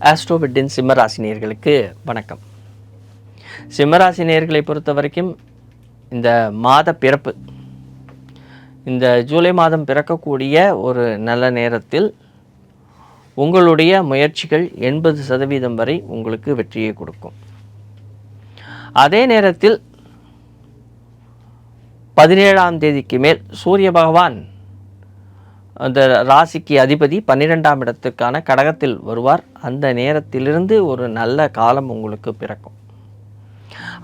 ஆஸ்ட்ரோவிட்டின் சிம்மராசினியர்களுக்கு வணக்கம். சிம்மராசினியர்களை பொறுத்த வரைக்கும் இந்த மாத பிறப்பு, இந்த ஜூலை மாதம் பிறக்கக்கூடிய ஒரு நல்ல நேரத்தில் உங்களுடைய முயற்சிகள் 80% வரை உங்களுக்கு வெற்றியை கொடுக்கும். அதே நேரத்தில் 17ஆம் தேதிக்கு மேல் சூரிய பகவான் அந்த ராசிக்கு அதிபதி 12ஆம் இடத்துக்கான கடகத்தில் வருவார். அந்த நேரத்திலிருந்து ஒரு நல்ல காலம் உங்களுக்கு பிறக்கும்.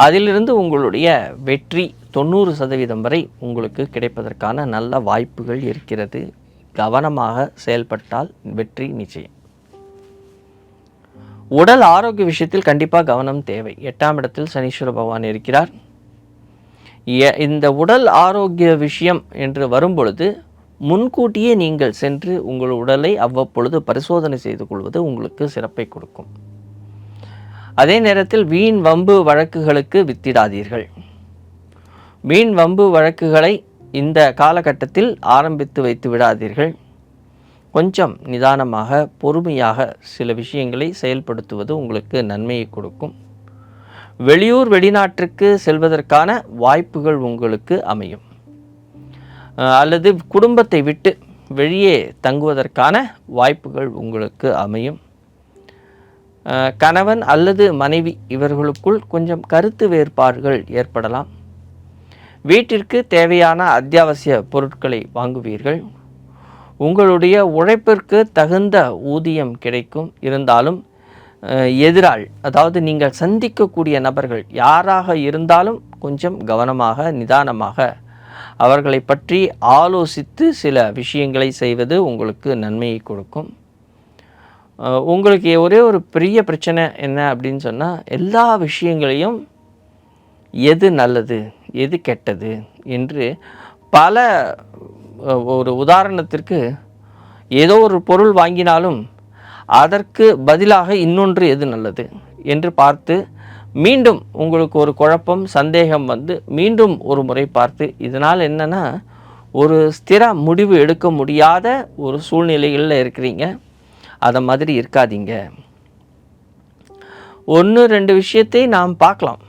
அதிலிருந்து உங்களுடைய வெற்றி 90% வரை உங்களுக்கு கிடைப்பதற்கான நல்ல வாய்ப்புகள் இருக்கிறது. கவனமாக செயல்பட்டால் வெற்றி நிச்சயம். உடல் ஆரோக்கிய விஷயத்தில் கண்டிப்பாக கவனம் தேவை. 8ஆம் இடத்தில் சனீஸ்வர பகவான் இருக்கிறார். இந்த உடல் ஆரோக்கிய விஷயம் என்று வரும்பொழுது முன்கூட்டியே நீங்கள் சென்று உங்கள் உடலை அவ்வப்பொழுது பரிசோதனை செய்து கொள்வது உங்களுக்கு சிறப்பை கொடுக்கும். அதே நேரத்தில் வீண் வம்பு வழக்குகளுக்கு வித்திடாதீர்கள். வீண் வம்பு வழக்குகளை இந்த காலகட்டத்தில் ஆரம்பித்து வைத்து விடாதீர்கள். கொஞ்சம் நிதானமாக பொறுமையாக சில விஷயங்களை செயல்படுத்துவது உங்களுக்கு நன்மையை கொடுக்கும். வெளியூர் வெளிநாட்டிற்கு செல்வதற்கான வாய்ப்புகள் உங்களுக்கு அமையும். அல்லது குடும்பத்தை விட்டு வெளியே தங்குவதற்கான வாய்ப்புகள் உங்களுக்கு அமையும். கணவன் அல்லது மனைவி இவர்களுக்குள் கொஞ்சம் கருத்து வேறுபாடுகள் ஏற்படலாம். வீட்டிற்கு தேவையான அத்தியாவசிய பொருட்களை வாங்குவீர்கள். உங்களுடைய உழைப்பிற்கு தகுந்த ஊதியம் கிடைக்கும். இருந்தாலும் எதிராள், அதாவது நீங்கள் சந்திக்கக்கூடிய நபர்கள் யாராக இருந்தாலும் கொஞ்சம் கவனமாக நிதானமாக அவர்களை பற்றி ஆலோசித்து சில விஷயங்களை செய்வது உங்களுக்கு நன்மையை கொடுக்கும். உங்களுக்கு ஒரே ஒரு பெரிய பிரச்சனை என்ன அப்படின்னு சொன்னால், எல்லா விஷயங்களையும் எது நல்லது எது கெட்டது என்று பல ஒரு உதாரணத்திற்கு ஏதோ ஒரு பொருள் வாங்கினாலும் அதற்கு பதிலாக இன்னொன்று எது நல்லது என்று பார்த்து மீண்டும் உங்களுக்கு ஒரு குழப்பம் சந்தேகம் வந்து மீண்டும் ஒரு முறை பார்த்து, இதனால் என்னென்னா ஒரு ஸ்திர முடிவு எடுக்க முடியாத ஒரு சூழ்நிலைகளில் இருக்கிறீங்க. அதை மாதிரி இருக்காதீங்க. 1-2 விஷயத்தை நாம் பார்க்கலாம்.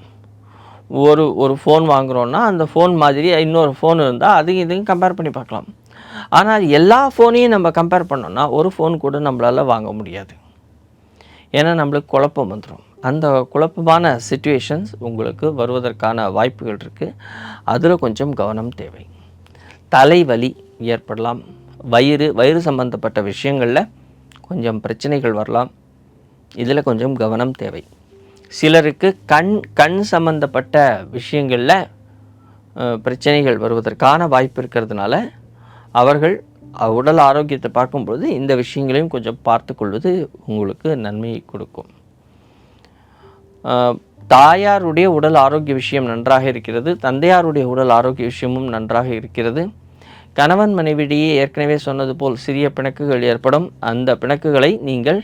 ஒரு ஃபோன் வாங்குகிறோன்னா அந்த ஃபோன் மாதிரி இன்னொரு ஃபோன் இருந்தால் அதையும் இதையும் கம்பேர் பண்ணி பார்க்கலாம். ஆனால் எல்லா ஃபோனையும் நம்ம கம்பேர் பண்ணோன்னா ஒரு ஃபோன் கூட நம்மளால் வாங்க முடியாது. ஏன்னா நம்மளுக்கு குழப்பம் வந்துடும். அந்த குழப்பமான சிச்சுவேஷன்ஸ் உங்களுக்கு வருவதற்கான வாய்ப்புகள் இருக்குது. அதில் கொஞ்சம் கவனம் தேவை. தலைவலி ஏற்படலாம். வயிறு சம்பந்தப்பட்ட விஷயங்களில் கொஞ்சம் பிரச்சனைகள் வரலாம். இதில் கொஞ்சம் கவனம் தேவை. சிலருக்கு கண் சம்பந்தப்பட்ட விஷயங்களில் பிரச்சனைகள் வருவதற்கான வாய்ப்பு இருக்கிறதுனால அவர்கள் உடல் ஆரோக்கியத்தை பார்க்கும்பொழுது இந்த விஷயங்களையும் கொஞ்சம் பார்த்து கொள்வது உங்களுக்கு நன்மையை கொடுக்கும். தாயாருடைய உடல் ஆரோக்கிய விஷயம் நன்றாக இருக்கிறது. தந்தையாருடைய உடல் ஆரோக்கிய விஷயமும் நன்றாக இருக்கிறது. கணவன் மனைவியிடையே ஏற்கனவே சொன்னது போல் சிறிய பிணக்குகள் ஏற்படும். அந்த பிணக்குகளை நீங்கள்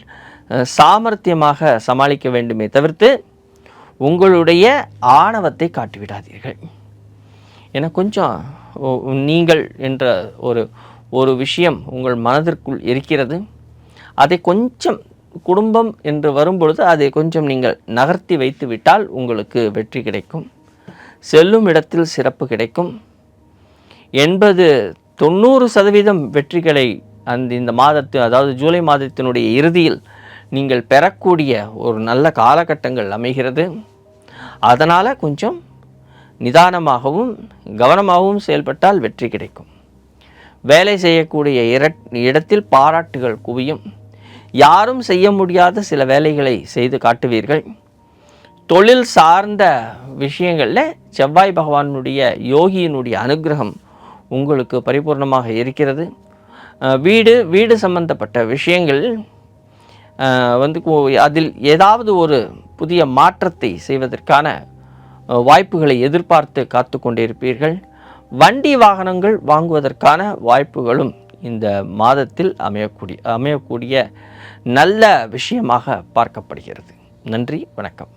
சாமர்த்தியமாக சமாளிக்க வேண்டுமே தவிர்த்து உங்களுடைய ஆணவத்தை காட்டிவிடாதீர்கள். ஏன்னா கொஞ்சம் நீங்கள் என்ற ஒரு விஷயம் உங்கள் மனதிற்குள் இருக்கிறது. அதை கொஞ்சம் குடும்பம் என்று வரும்பொழுது அதை கொஞ்சம் நீங்கள் நகர்த்தி வைத்து விட்டால் உங்களுக்கு வெற்றி கிடைக்கும். செல்லும் இடத்தில் சிறப்பு கிடைக்கும். 80-90% வெற்றிகளை இந்த மாதத்தில், அதாவது ஜூலை மாதத்தினுடைய இறுதியில் நீங்கள் பெறக்கூடிய ஒரு நல்ல காலகட்டங்கள் அமைகிறது. அதனால் கொஞ்சம் நிதானமாகவும் கவனமாகவும் செயல்பட்டால் வெற்றி கிடைக்கும். வேலை செய்யக்கூடிய இடத்தில் பாராட்டுகள் குவியும். யாரும் செய்ய முடியாத சில வேலைகளை செய்து காட்டுவீர்கள். தொழில் சார்ந்த விஷயங்களில் செவ்வாய் பகவானுடைய யோகியினுடைய அனுகிரகம் உங்களுக்கு பரிபூர்ணமாக இருக்கிறது. வீடு சம்பந்தப்பட்ட விஷயங்கள் அதில் ஏதாவது ஒரு புதிய மாற்றத்தை செய்வதற்கான வாய்ப்புகளை எதிர்பார்த்து காத்து கொண்டிருப்பீர்கள். வண்டி வாகனங்கள் வாங்குவதற்கான வாய்ப்புகளும் இந்த மாதத்தில் அமையக்கூடிய நல்ல விஷயமாக பார்க்கப்படுகிறது. நன்றி, வணக்கம்.